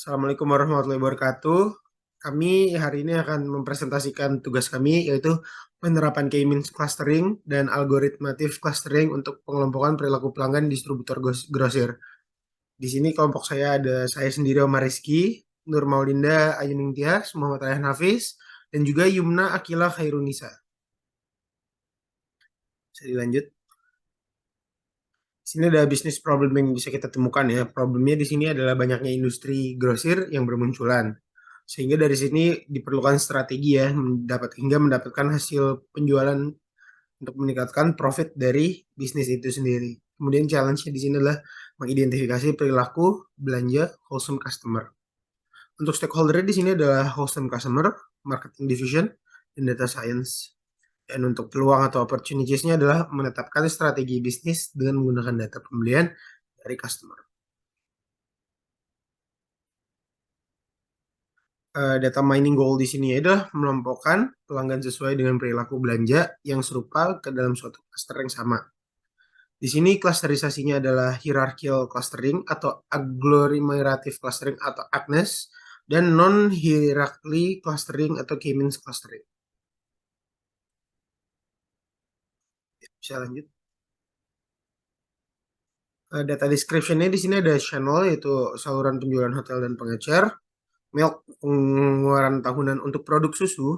Assalamualaikum warahmatullahi wabarakatuh. Kami hari ini akan mempresentasikan tugas kami, yaitu penerapan K-means clustering dan algoritmatif clustering untuk pengelompokan perilaku pelanggan distributor grosir. Di sini kelompok saya ada saya sendiri, Omar Rizky, Nur Maulinda Ayuning Tias, Muhammad Rayhan Hafiz, dan juga Yumna Akila Khairunisa. Bisa dilanjut. Di sini ada bisnis problem yang bisa kita temukan ya. Problemnya di sini adalah banyaknya industri grosir yang bermunculan. Sehingga dari sini diperlukan strategi ya hingga mendapatkan hasil penjualan untuk meningkatkan profit dari bisnis itu sendiri. Kemudian challenge-nya di sini adalah mengidentifikasi perilaku belanja wholesome customer. Untuk stakeholder di sini adalah wholesome customer, marketing division, dan data science. Dan untuk peluang atau opportunities-nya adalah menetapkan strategi bisnis dengan menggunakan data pembelian dari customer. Data mining goal di sini adalah melumpuhkan pelanggan sesuai dengan perilaku belanja yang serupa ke dalam suatu cluster yang sama. Di sini clusterisasinya adalah hierarchical clustering atau agglomerative clustering atau AGNES dan non-hierarchical clustering atau K-means clustering. Bisa lanjut. Data description-nya di sini ada channel, yaitu saluran penjualan hotel dan pengecer, milk, pengeluaran tahunan untuk produk susu,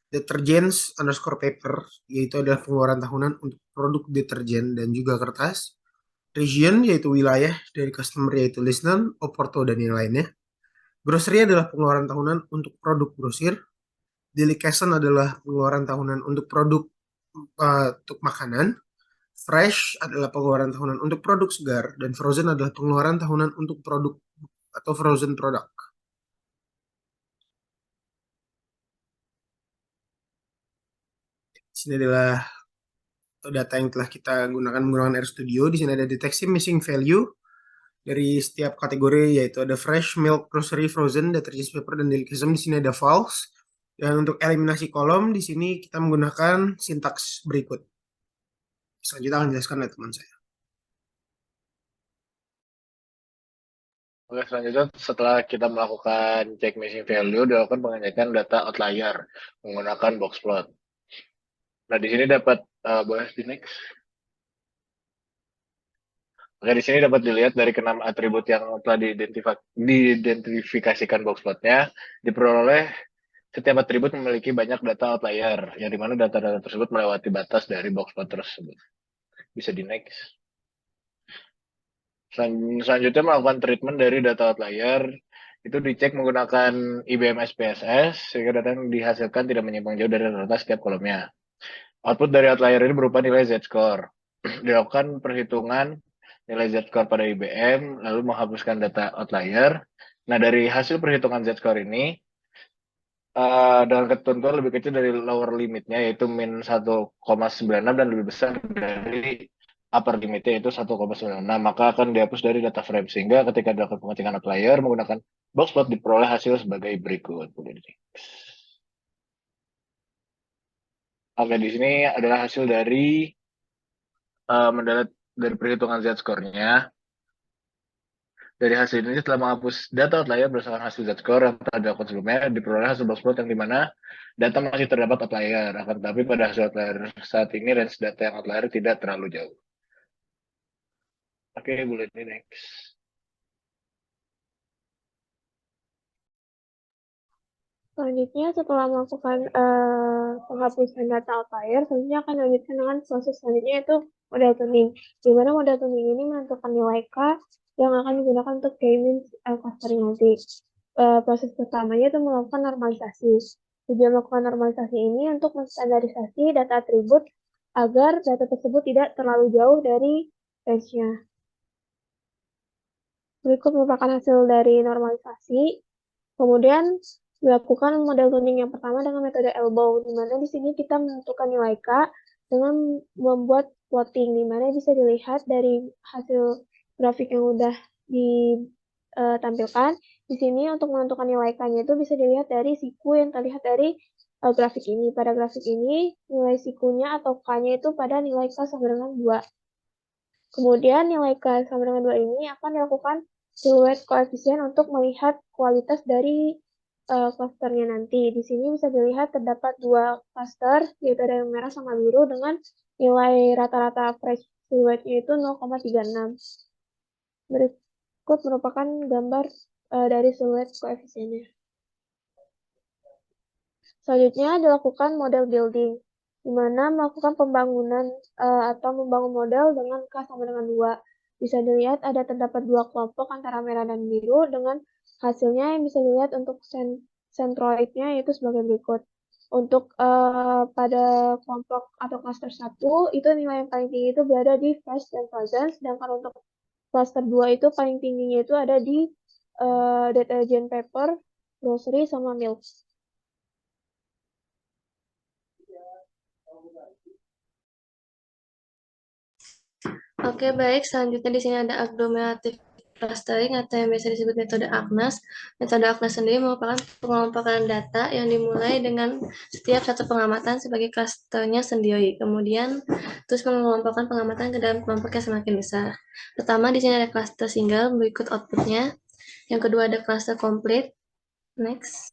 detergents underscore paper, yaitu adalah pengeluaran tahunan untuk produk deterjen dan juga kertas, region, yaitu wilayah dari customer, yaitu listener, Oporto, dan yang lainnya. Grocery adalah pengeluaran tahunan untuk produk grosir, delicatessen adalah pengeluaran tahunan untuk produk untuk makanan, fresh adalah pengeluaran tahunan untuk produk segar, dan frozen adalah pengeluaran tahunan untuk produk atau frozen product. Di sini adalah data yang telah kita gunakan menggunakan RStudio. Di sini ada deteksi missing value dari setiap kategori, yaitu ada fresh, milk, grocery, frozen, detergent, paper, dan delicatessen. Di sini ada false. Dan untuk eliminasi kolom, di sini kita menggunakan sintaks berikut. Selanjutnya akan dijelaskan oleh teman saya. Oke, selanjutnya setelah kita melakukan check missing value, dilakukan pengecekan data outlier menggunakan boxplot. Nah, di sini dapat boleh di next. Oke, di sini dapat dilihat dari keenam atribut yang telah diidentifikasikan boxplotnya, diperoleh setiap atribut memiliki banyak data outlier, yang dimana data-data tersebut melewati batas dari boxplot tersebut. Bisa di next. Selanjutnya melakukan treatment dari data outlier, itu dicek menggunakan IBM SPSS, sehingga data yang dihasilkan tidak menyimpang jauh dari rata setiap kolomnya. Output dari outlier ini berupa nilai Z-score. Dilakukan perhitungan nilai Z-score pada IBM, lalu menghapuskan data outlier. Nah, dari hasil perhitungan Z-score ini, dengan ketentuan lebih kecil dari lower limitnya, yaitu min 1,96 dan lebih besar dari upper limitnya, yaitu 1,96, maka akan dihapus dari data frame. Sehingga ketika dilakukan pengecekan outlier menggunakan boxplot diperoleh hasil sebagai berikut. Oke, di sini adalah hasil dari mendapat dari perhitungan Z-score-nya. Dari hasil ini setelah menghapus data outlier berdasarkan hasil Z-score yang telah dilakukan sebelumnya, diperoleh hasil boxplot yang dimana data masih terdapat outlier. Akan tetapi pada hasil outlier saat ini range data yang outlier tidak terlalu jauh. Oke, boleh di next. Selanjutnya, setelah melakukan penghapusan data outlier, selanjutnya akan dilanjutkan dengan proses selanjutnya, yaitu model tuning. Di mana model tuning ini menentukan nilai K yang akan digunakan untuk K-means clustering nanti. Proses pertamanya itu melakukan normalisasi. Tujuan melakukan normalisasi ini untuk menstandarisasi data atribut agar data tersebut tidak terlalu jauh dari range-nya. Berikut merupakan hasil dari normalisasi. Kemudian dilakukan model tuning yang pertama dengan metode elbow, di mana di sini kita menentukan nilai K dengan membuat plotting, di mana bisa dilihat dari hasil grafik yang udah ditampilkan. Di sini untuk menentukan nilai K-nya itu bisa dilihat dari siku yang terlihat dari grafik ini. Pada grafik ini, nilai sikunya atau K-nya itu pada nilai K sama dengan 2. Kemudian nilai K sama dengan 2 ini akan dilakukan siluet koefisien untuk melihat kualitas dari klasternya nanti. Di sini bisa dilihat terdapat dua klaster, yaitu ada yang merah sama biru dengan nilai rata-rata average siluetnya itu 0,36. Berikut merupakan gambar dari siluet koefisiennya. Selanjutnya dilakukan model building, di mana melakukan pembangunan atau membangun model dengan K sama dengan 2. Bisa dilihat ada terdapat dua kelompok antara merah dan biru dengan hasilnya yang bisa dilihat untuk sentroidnya yaitu sebagai berikut. Untuk pada kelompok atau cluster 1 itu nilai yang paling tinggi itu berada di fresh dan frozen, sedangkan untuk cluster 2 itu paling tingginya itu ada di detergent paper, grocery, sama milk. Oke, baik. Selanjutnya di sini ada agglomerative clustering atau yang biasa disebut metode AGNAS. Metode AGNAS sendiri merupakan pengelompokan data yang dimulai dengan setiap satu pengamatan sebagai klasternya sendiri. Kemudian terus mengelompokkan pengamatan ke dalam kelompok yang semakin besar. Pertama di sini ada cluster single, berikut outputnya. Yang kedua ada cluster complete. Next.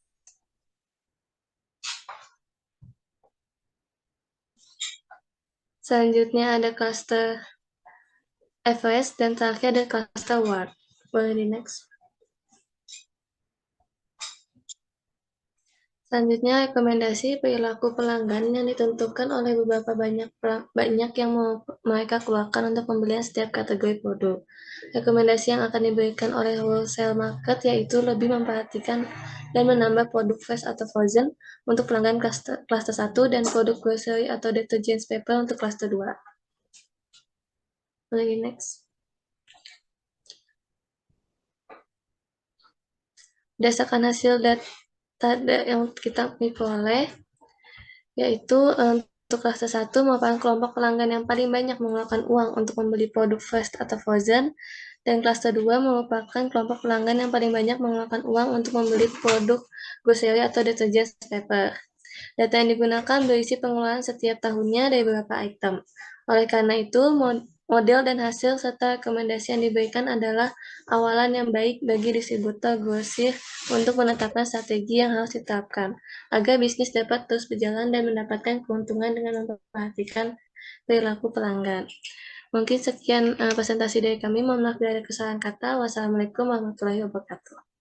Selanjutnya ada cluster average dan terakhir ada cluster word. Boleh di next. Selanjutnya, rekomendasi perilaku pelanggan yang ditentukan oleh beberapa banyak yang mau mereka keluarkan untuk pembelian setiap kategori produk. Rekomendasi yang akan diberikan oleh wholesale market yaitu lebih memperhatikan dan menambah produk fresh atau frozen untuk pelanggan cluster 1 dan produk grocery atau detergent paper untuk cluster 2. Lagi next. Berdasarkan hasil data yang kita peroleh, yaitu untuk cluster 1 merupakan kelompok pelanggan yang paling banyak mengeluarkan uang untuk membeli produk fresh atau frozen, dan cluster 2 merupakan kelompok pelanggan yang paling banyak mengeluarkan uang untuk membeli produk grocery atau detergent paper. Data yang digunakan berisi pengeluaran setiap tahunnya dari beberapa item. Oleh karena itu, model dan hasil serta rekomendasi yang diberikan adalah awalan yang baik bagi distributor grosir untuk menetapkan strategi yang harus diterapkan, agar bisnis dapat terus berjalan dan mendapatkan keuntungan dengan memperhatikan perilaku pelanggan. Mungkin sekian presentasi dari kami. Mohon maaf bila ada kesalahan kata. Wassalamualaikum warahmatullahi wabarakatuh.